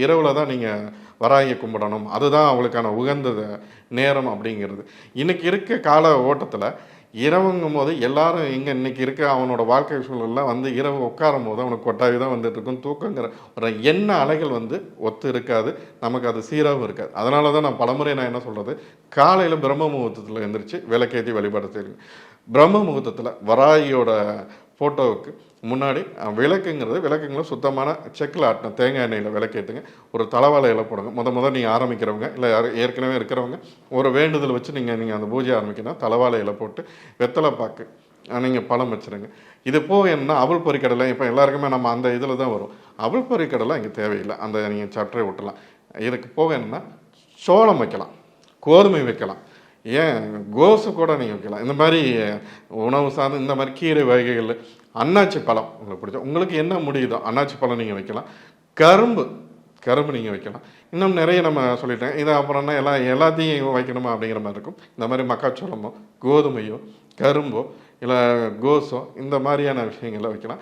இரவில் தான் நீங்கள் வராகியை கும்பிடணும். அதுதான் அவங்களுக்கான உகந்த நேரம் அப்படிங்கிறது. இன்றைக்கி இருக்க கால ஓட்டத்தில் இரவுங்கும்போது எல்லாரும் இங்கே இன்றைக்கி இருக்க அவனோட வாழ்க்கை சூழலில் வந்து இரவு உட்காரும் போது அவனுக்கு கொட்டாவி தான் வந்துட்டுருக்கும். தூக்கங்கிற ஒரு எண்ண அலைகள் வந்து ஒத்து இருக்காது. நமக்கு அது சீராகவும் இருக்காது. அதனால தான் நான் பலமுறை என்ன சொல்கிறது, காலையில் பிரம்ம முகூர்த்தத்தில் எழுந்திரிச்சு விளக்கேற்றி வழிபாடு செய்யுங்க. பிரம்ம முகூர்த்தத்தில் வராகியோட ஃபோட்டோவுக்கு முன்னாடி விளக்குங்களை சுத்தமான செக்கில் ஆட்டின தேங்காய் எண்ணெயில் விளக்கேற்றுங்க. ஒரு தலவாழை இலை போடுங்க. முதல் நீங்கள் ஆரம்பிக்கிறவங்க இல்லை ஏற்கனவே இருக்கிறவங்க ஒரு வேண்டுதல் வச்சு நீங்கள் அந்த பூஜை ஆரம்பிக்கணும். தலவாழை இலை போட்டு வெத்தலை பாக்கு நீங்கள் பழம் வச்சுருங்க. இது போக என்ன அவல் பொரிக்கடலை இப்போ எல்லாருக்குமே நம்ம அந்த இதில் தான் வரும். அவல் பொரிக்கடலை இங்கே தேவையில்லை. அந்த நீங்கள் சற்றே விட்டுலாம். இதுக்கு போக என்னென்னா சோளம் வைக்கலாம், கோதுமை வைக்கலாம், ஏன் கோஸு கூட நீங்கள் வைக்கலாம். இந்த மாதிரி உணவு சார்ந்து இந்த மாதிரி கீரை வகைகள், அன்னாச்சி பழம் உங்களுக்கு பிடிச்ச உங்களுக்கு என்ன முடியுதோ அன்னாச்சி பழம் நீங்கள் வைக்கலாம். கரும்பு நீங்கள் வைக்கலாம். இன்னும் நிறைய நம்ம சொல்லிட்டேன். இது அப்புறம்னா எல்லாத்தையும் வைக்கணுமா அப்படிங்கிற மாதிரி இருக்கும். இந்த மாதிரி மக்காச்சோளமோ கோதுமையோ கரும்போ இல்லை கோஸோ இந்த மாதிரியான விஷயங்களை வைக்கலாம்.